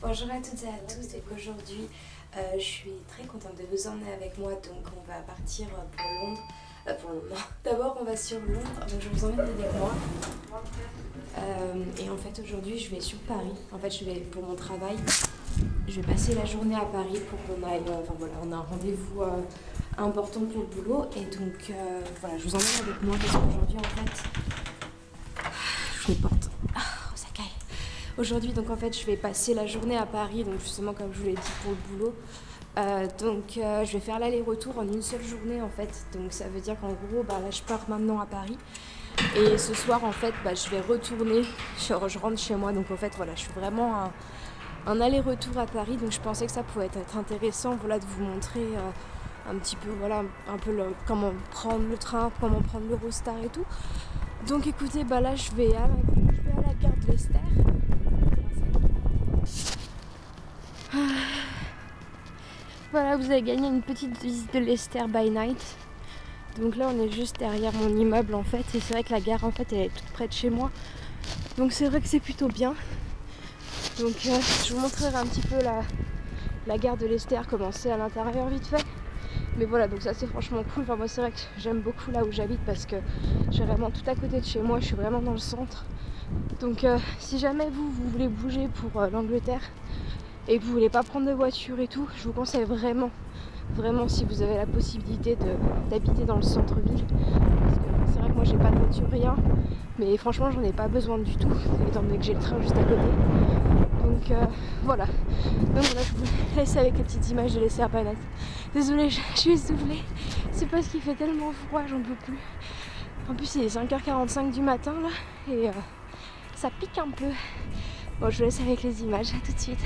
Bonjour à toutes et à tous, et aujourd'hui je suis très contente de vous emmener avec moi, donc on va partir pour Londres. Non. D'abord on va sur Londres, donc je vous emmène avec moi. Et en fait aujourd'hui je vais sur Paris, en fait je vais pour mon travail. Je vais passer la journée à Paris pour qu'on aille, on a un rendez-vous important pour le boulot, et donc voilà, je vous emmène avec moi parce qu'aujourd'hui en fait, je les porte. Aujourd'hui, donc en fait, je vais passer la journée à Paris, donc justement comme je vous l'ai dit pour le boulot. Je vais faire l'aller-retour en une seule journée en fait. Donc ça veut dire qu'en gros, là je pars maintenant à Paris. Et ce soir en fait, je vais retourner, je rentre chez moi. Donc en fait, voilà, je suis vraiment un aller-retour à Paris. Donc je pensais que ça pouvait être intéressant, voilà, de vous montrer un petit peu, voilà, un peu comment prendre le train, comment prendre l'Eurostar et tout. Donc écoutez, là je vais à la gare de l'Esther. Voilà, vous avez gagné une petite visite de l'Esther by night. Donc là on est juste derrière mon immeuble en fait, et c'est vrai que la gare en fait elle est toute près de chez moi. Donc c'est vrai que c'est plutôt bien. Donc je vous montrerai un petit peu la gare de l'Esther, comment c'est à l'intérieur vite fait. Mais voilà, donc ça c'est franchement cool. Moi c'est vrai que j'aime beaucoup là où j'habite parce que j'ai vraiment tout à côté de chez moi, je suis vraiment dans le centre. Donc si jamais vous voulez bouger pour l'Angleterre et que vous voulez pas prendre de voiture et tout, je vous conseille vraiment, si vous avez la possibilité d'habiter dans le centre-ville. Parce que c'est vrai que moi j'ai pas de voiture, rien, mais franchement j'en ai pas besoin du tout, étant donné que j'ai le train juste à côté. Donc voilà. Donc voilà, je vous laisse avec les petites images de l'Esther by night. Désolée, je suis essoufflée. C'est parce qu'il fait tellement froid, j'en peux plus. En plus il est 5h45 du matin là, et ça pique un peu. Bon, je vous laisse avec les images, à tout de suite.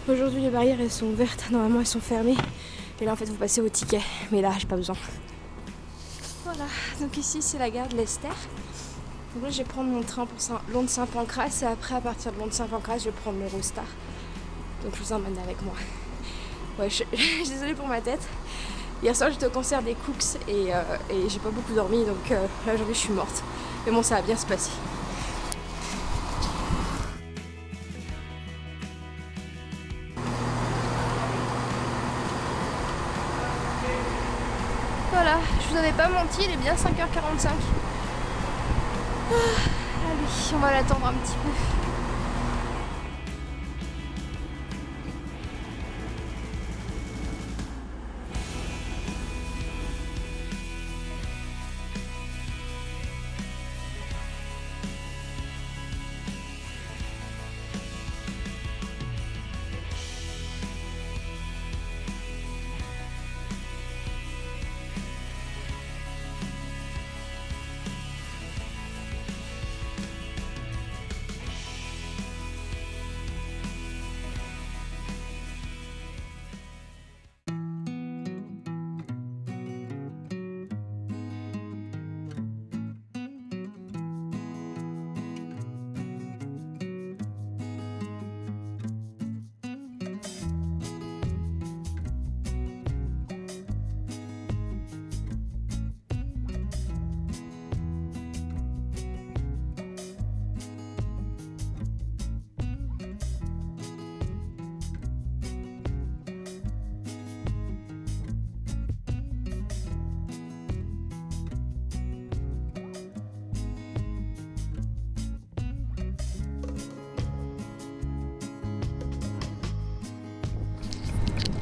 Aujourd'hui les barrières elles sont ouvertes, normalement elles sont fermées. Et là en fait vous passez au ticket, mais là j'ai pas besoin. Voilà, donc ici c'est la gare de l'Esther. Donc là je vais prendre mon train pour Londres-Saint-Pancras, et après à partir de Londres-Saint-Pancras je vais prendre l'Eurostar. Donc je vous emmène avec moi. Ouais, je suis désolée pour ma tête. Hier soir j'étais au concert des Cooks et j'ai pas beaucoup dormi, donc là aujourd'hui je suis morte. Mais bon, ça va bien se passer. Voilà, je vous avais pas menti, il est bien 5h45. Allez, on va l'attendre un petit peu.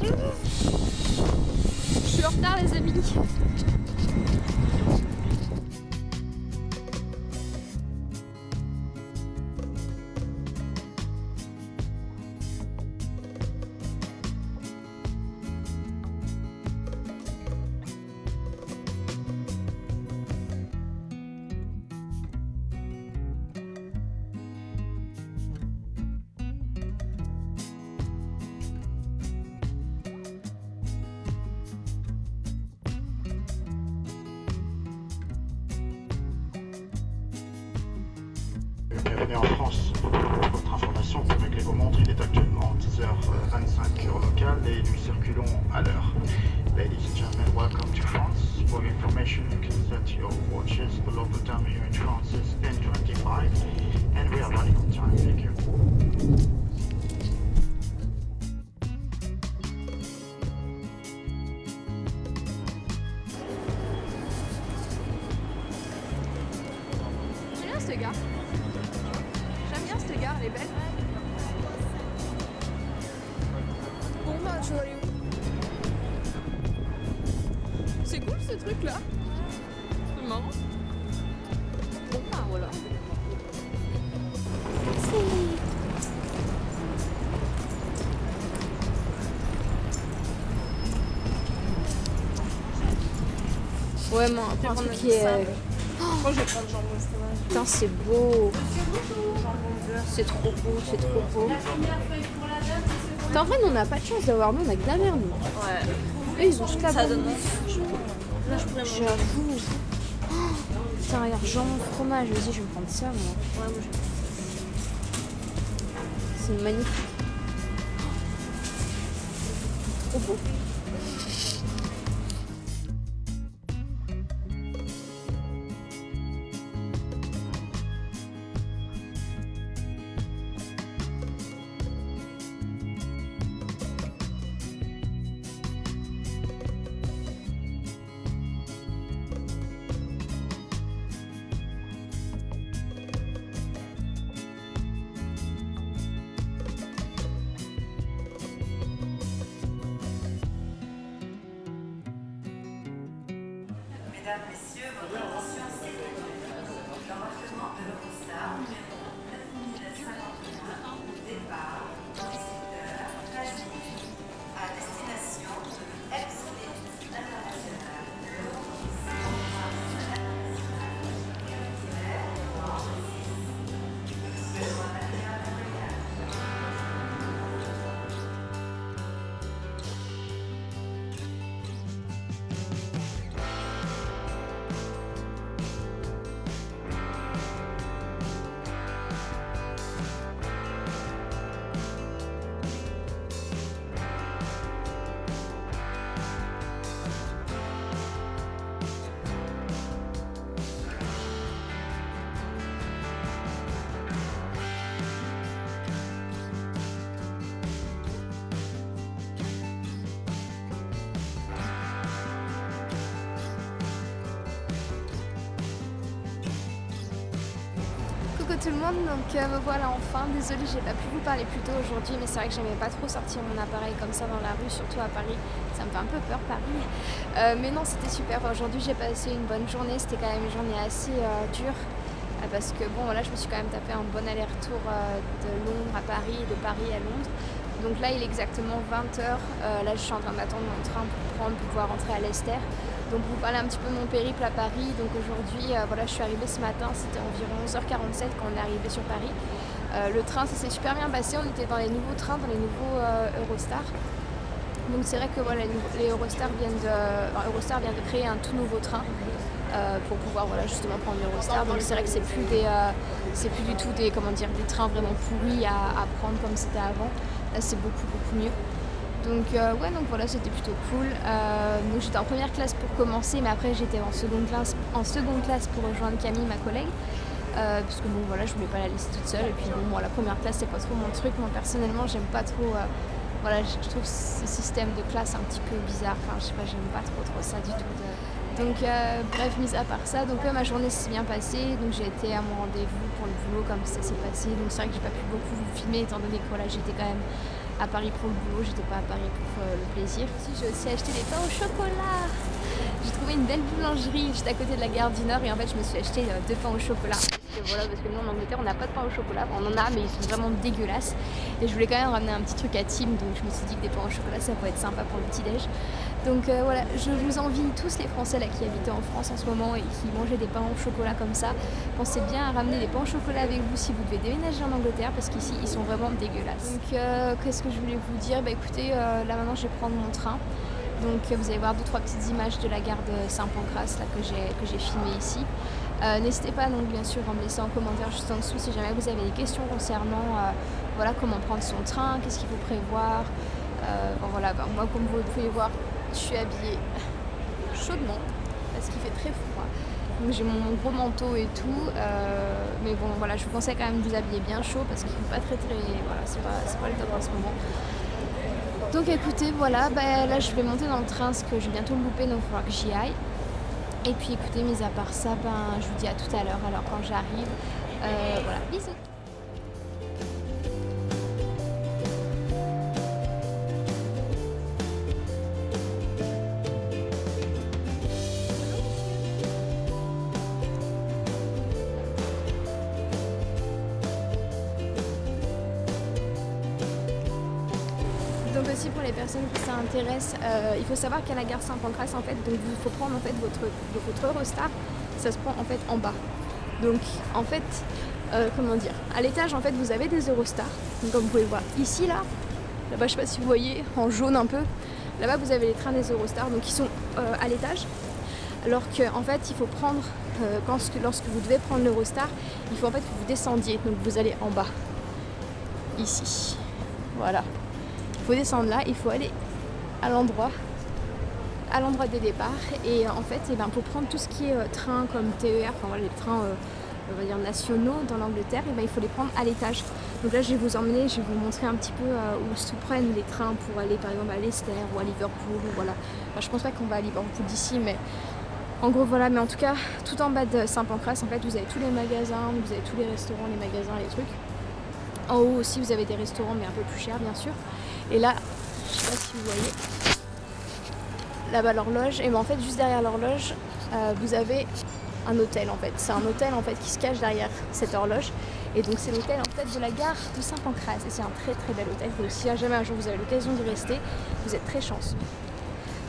Je suis en retard les amis. bienvenue en France. Pour votre information, vous réglez vos montres, il est actuellement 10h25 heure locale et nous circulons à l'heure. Ladies and gentlemen, welcome to France. For your information, you can set your watches. The local time here in France is 10:25 and we are running on time. Thank you. J'aime bien cette gare. J'aime bien cette gare, elle est belle. Bon bah je vais aller où? C'est cool ce truc là. C'est marrant. Bon bah voilà. Ouais, mais après un truc qui est. Moi je vais prendre jambon fromage. Putain, c'est beau. C'est trop beau, c'est trop beau. Putain, en vrai, nous, on n'a pas de chance d'avoir nous, on a que de la merde. Nous. Ouais. Eux, ils ont toute la Ça bonne donne bouffe. Là je pourrais manger. J'avoue. Oh, putain, regarde, jambon fromage, vas-y, je vais me prendre ça, moi. Ouais, moi je vais C'est magnifique. Trop beau. Mesdames, Messieurs, votre attention s'il vous plaît. L'embarquement de l'Eurostar numéro 9051, départ, 18h, 13 minutes, à destination de Aix-Phoenix International, Coucou tout le monde, donc me voilà enfin. Désolée, j'ai pas pu vous parler plus tôt aujourd'hui, mais c'est vrai que j'aimais pas trop sortir mon appareil comme ça dans la rue, surtout à Paris. Ça me fait un peu peur, Paris. Mais non, c'était super. Aujourd'hui, j'ai passé une bonne journée. C'était quand même une journée assez dure. Parce que bon, voilà, je me suis quand même tapé un bon aller-retour de Londres à Paris et de Paris à Londres. Donc là, il est exactement 20h. Là, je suis en train d'attendre mon train pour pouvoir rentrer à Leicester. Donc vous parler un petit peu de mon périple à Paris. Donc aujourd'hui, voilà, je suis arrivée ce matin, c'était environ 11h47 quand on est arrivé sur Paris. Le train, ça s'est super bien passé, on était dans les nouveaux trains, dans les nouveaux Eurostar. Donc c'est vrai que voilà, les Eurostar Eurostar vient de créer un tout nouveau train pour pouvoir voilà, justement prendre l'Eurostar. Donc c'est vrai que c'est plus du tout des trains vraiment pourris à prendre comme c'était avant. Là c'est beaucoup mieux. Donc donc voilà, c'était plutôt cool. Donc j'étais en première classe pour commencer, mais après j'étais en seconde classe pour rejoindre Camille, ma collègue. Parce que bon voilà, je voulais pas la laisser toute seule. Et puis bon, moi la première classe c'est pas trop mon truc. Moi personnellement j'aime pas trop. Voilà, je trouve ce système de classe un petit peu bizarre. Enfin je sais pas, j'aime pas trop ça du tout. Donc bref, mis à part ça, donc ma journée s'est bien passée. Donc j'ai été à mon rendez-vous pour le boulot comme ça s'est passé. Donc c'est vrai que j'ai pas pu beaucoup vous filmer étant donné que voilà, j'étais quand même à Paris pour le boulot, j'étais pas à Paris pour le plaisir. J'ai aussi acheté des pains au chocolat. J'ai trouvé une belle boulangerie juste à côté de la gare du Nord et en fait je me suis acheté 2 pains au chocolat. Et voilà, parce que nous en Angleterre on n'a pas de pain au chocolat, enfin, on en a mais ils sont vraiment dégueulasses. Et je voulais quand même ramener un petit truc à Tim, donc je me suis dit que des pains au chocolat ça pourrait être sympa pour le petit déj. Donc voilà, je vous envie tous les Français là qui habitaient en France en ce moment et qui mangeaient des pains au chocolat comme ça. Pensez bien à ramener des pains au chocolat avec vous si vous devez déménager en Angleterre parce qu'ici ils sont vraiment dégueulasses. Donc qu'est-ce que je voulais vous dire? Bah écoutez, là maintenant je vais prendre mon train. Donc vous allez voir 2-3 petites images de la gare de Saint-Pancras là, que j'ai filmé ici. N'hésitez pas donc bien sûr à me laisser en commentaire juste en dessous si jamais vous avez des questions concernant voilà, comment prendre son train, qu'est-ce qu'il faut prévoir. Voilà, moi comme vous pouvez voir, je suis habillée chaudement parce qu'il fait très froid. Donc j'ai mon gros manteau et tout, mais bon voilà, je vous conseille quand même de vous habiller bien chaud parce qu'il fait pas très voilà, c'est pas le top en ce moment. Donc écoutez, voilà, là je vais monter dans le train parce que je vais bientôt le louper, donc il va falloir que j'y aille. Et puis écoutez, mis à part ça, je vous dis à tout à l'heure, alors quand j'arrive, voilà, bisous. Donc aussi pour les personnes qui s'intéressent, il faut savoir qu'à la gare Saint-Pancras en fait, donc il faut prendre en fait votre Eurostar, ça se prend en fait en bas. Donc en fait, comment dire, à l'étage en fait vous avez des Eurostars, donc comme vous pouvez le voir ici là-bas je sais pas si vous voyez en jaune un peu, là-bas vous avez les trains des Eurostars donc ils sont à l'étage, alors qu'en fait il faut prendre, lorsque vous devez prendre l'Eurostar, il faut en fait que vous descendiez, donc vous allez en bas, ici, voilà. Il faut descendre là, il faut aller à l'endroit des départs et en fait pour prendre tout ce qui est train comme TER, enfin voilà les trains on va dire nationaux dans l'Angleterre, et il faut les prendre à l'étage. Donc là je vais vous emmener, je vais vous montrer un petit peu où se prennent les trains pour aller par exemple à Leicester ou à Liverpool ou voilà. Enfin, je pense pas qu'on va à Liverpool d'ici, mais en gros voilà, mais en tout cas tout en bas de Saint-Pancras en fait vous avez tous les magasins, vous avez tous les restaurants, les magasins, les trucs. En haut aussi vous avez des restaurants mais un peu plus chers bien sûr. Et là, je sais pas si vous voyez, là-bas l'horloge, et en fait juste derrière l'horloge, vous avez un hôtel en fait. C'est un hôtel en fait qui se cache derrière cette horloge. Et donc c'est l'hôtel en fait de la gare de Saint-Pancras. Et c'est un très très bel hôtel. Donc si jamais un jour vous avez l'occasion d'y rester, vous êtes très chanceux.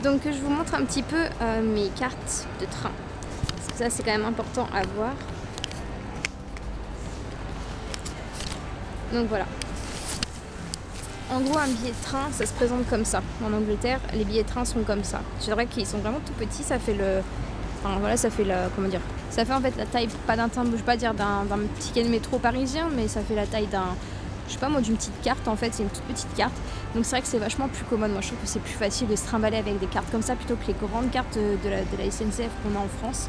Donc je vous montre un petit peu mes cartes de train. Parce que ça c'est quand même important à voir. Donc voilà. En gros, un billet de train, ça se présente comme ça. En Angleterre, les billets de train sont comme ça. C'est vrai qu'ils sont vraiment tout petits. Ça fait comment dire, ça fait en fait la taille, pas d'un timbre, je vais pas dire d'un ticket de métro parisien, mais ça fait la taille d'une petite carte en fait. C'est une toute petite carte. Donc c'est vrai que c'est vachement plus commode. Moi, je trouve que c'est plus facile de se trimballer avec des cartes comme ça plutôt que les grandes cartes de la SNCF qu'on a en France.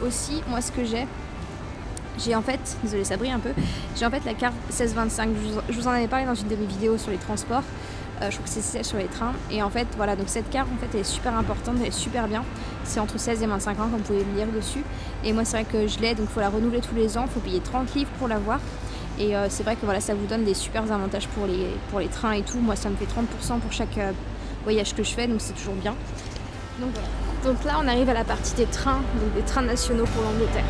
Aussi, moi, ce que j'ai en fait, désolé ça brille un peu, j'ai en fait la carte 1625, je vous en avais parlé dans une de mes vidéos sur les transports, je trouve que c'est celle sur les trains, et en fait voilà, donc cette carte en fait elle est super importante, elle est super bien, c'est entre 16 et 25 ans comme vous pouvez le lire dessus, et moi c'est vrai que je l'ai, donc il faut la renouveler tous les ans, il faut payer 30 livres pour l'avoir, et c'est vrai que voilà, ça vous donne des super avantages pour les trains et tout, moi ça me fait 30% pour chaque voyage que je fais, donc c'est toujours bien. Donc voilà. Donc là on arrive à la partie des trains, donc des trains nationaux pour l'Angleterre.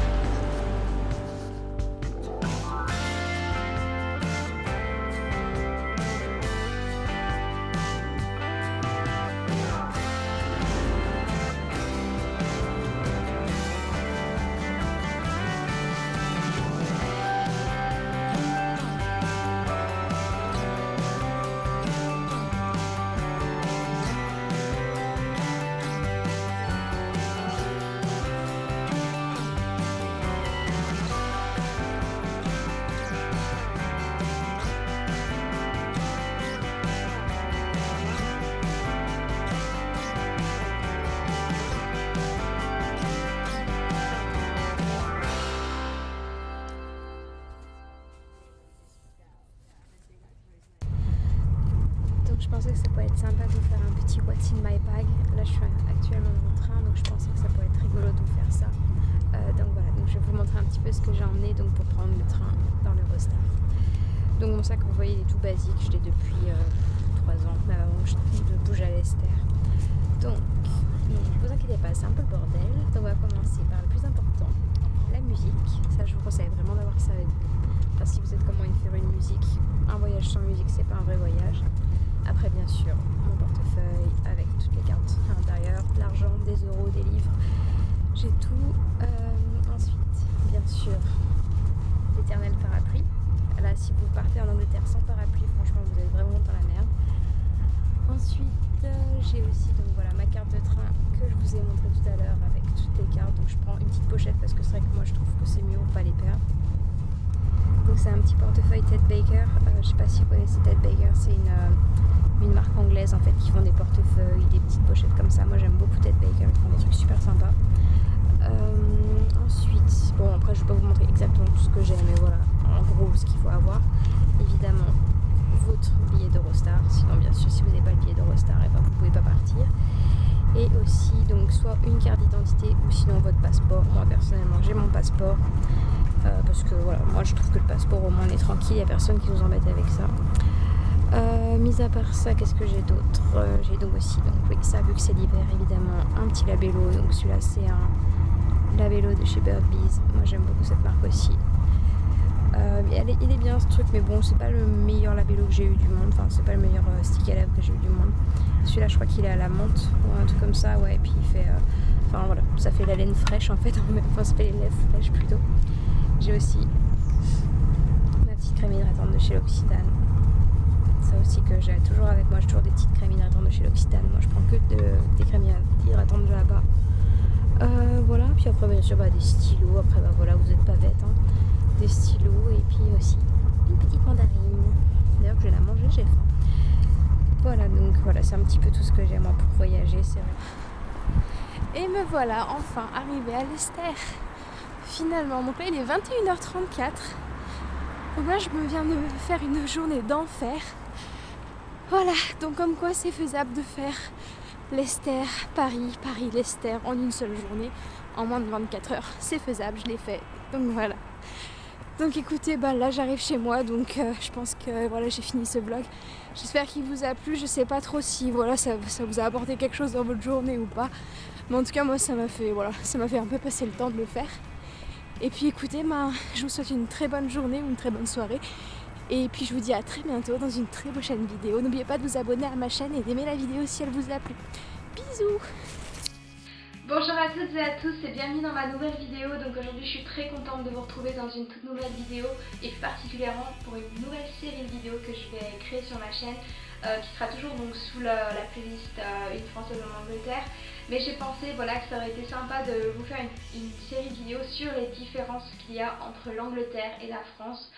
Je pensais que ça pourrait être sympa de vous faire un petit What's in my bag. Là je suis actuellement dans mon train, donc je pensais que ça pourrait être rigolo de vous faire ça. Donc voilà, donc je vais vous montrer un petit peu ce que j'ai emmené donc pour prendre le train dans l'Eurostar. Donc mon sac, vous voyez, il est tout basique, je l'ai depuis 3 ans, même avant que je bouge à Leicester. Donc ne vous inquiétez pas, c'est un peu le bordel. Donc on va commencer par le plus important, la musique. Ça je vous conseille vraiment d'avoir ça avec vous. Parce que si vous êtes comme moi, une faire une musique, un voyage sans musique c'est pas un vrai voyage. Après bien sûr mon portefeuille avec toutes les cartes à l'intérieur, de l'argent, des euros, des livres, j'ai tout. Ensuite bien sûr l'éternel parapluie. Là si vous partez en Angleterre sans parapluie, franchement vous êtes vraiment dans la merde. Ensuite j'ai aussi donc voilà ma carte de train que je vous ai montré tout à l'heure avec toutes les cartes. Donc je prends une petite pochette parce que c'est vrai que moi je trouve que c'est mieux pour pas les perdre. Donc c'est un petit portefeuille Ted Baker. Je sais pas si vous connaissez Ted Baker, c'est une marque anglaise en fait qui font des portefeuilles, des petites pochettes comme ça. Moi j'aime beaucoup Ted Baker, ils font des trucs super sympas. Ensuite, bon après je vais pas vous montrer exactement tout ce que j'ai, mais voilà, en gros ce qu'il faut avoir. Évidemment votre billet d'Eurostar, sinon bien sûr si vous n'avez pas le billet d'Eurostar, et ben vous pouvez pas partir. Et aussi donc soit une carte d'identité ou sinon votre passeport. Moi personnellement j'ai mon passeport parce que voilà, moi je trouve que le passeport au moins on est tranquille, il n'y a personne qui nous embête avec ça. Mis à part ça, qu'est-ce que j'ai d'autre? J'ai donc aussi, donc oui, ça vu que c'est l'hiver évidemment, un petit labello. Donc celui-là c'est un labello de chez Bird Bees. Moi j'aime beaucoup cette marque aussi. Il est bien ce truc, mais bon, c'est pas le meilleur labello que j'ai eu du monde. Enfin, c'est pas le meilleur stick à lèvres que j'ai eu du monde. Celui-là, je crois qu'il est à la menthe ou un truc comme ça, ouais. Et puis il fait, enfin voilà, ça fait la laine fraîche en fait. Enfin, ça fait les lèvres fraîches plutôt. J'ai aussi ma petite crème hydratante de chez L'Occitane. Ça aussi que j'ai toujours avec moi. J'ai toujours des petites crèmes hydratantes de chez L'Occitane. Moi, je prends que des crèmes hydratantes de là-bas. Voilà. Puis après, bien sûr, des stylos. Après, voilà, vous n'êtes pas bête, hein. Des stylos et puis aussi une petite mandarine. D'ailleurs je vais la manger, j'ai faim. Voilà, donc voilà, c'est un petit peu tout ce que j'ai moi pour voyager, c'est vrai. Et me voilà enfin arrivée à l'Ester. Finalement, donc là il est 21h34. Donc là je me viens de faire une journée d'enfer. Voilà, donc comme quoi c'est faisable de faire l'Ester, Paris, l'Ester en une seule journée, en moins de 24 heures. C'est faisable, je l'ai fait. Donc voilà. Donc écoutez, là j'arrive chez moi, donc je pense que voilà, j'ai fini ce vlog. J'espère qu'il vous a plu, je sais pas trop si voilà, ça vous a apporté quelque chose dans votre journée ou pas. Mais en tout cas moi ça m'a fait un peu passer le temps de le faire. Et puis écoutez, je vous souhaite une très bonne journée ou une très bonne soirée. Et puis je vous dis à très bientôt dans une très prochaine vidéo. N'oubliez pas de vous abonner à ma chaîne et d'aimer la vidéo si elle vous a plu. Bisous! Bonjour à toutes et à tous et bienvenue dans ma nouvelle vidéo. Donc aujourd'hui je suis très contente de vous retrouver dans une toute nouvelle vidéo et plus particulièrement pour une nouvelle série de vidéos que je vais créer sur ma chaîne qui sera toujours donc sous la playlist Une Française en Angleterre. Mais j'ai pensé que ça aurait été sympa de vous faire une série de vidéos sur les différences qu'il y a entre l'Angleterre et la France.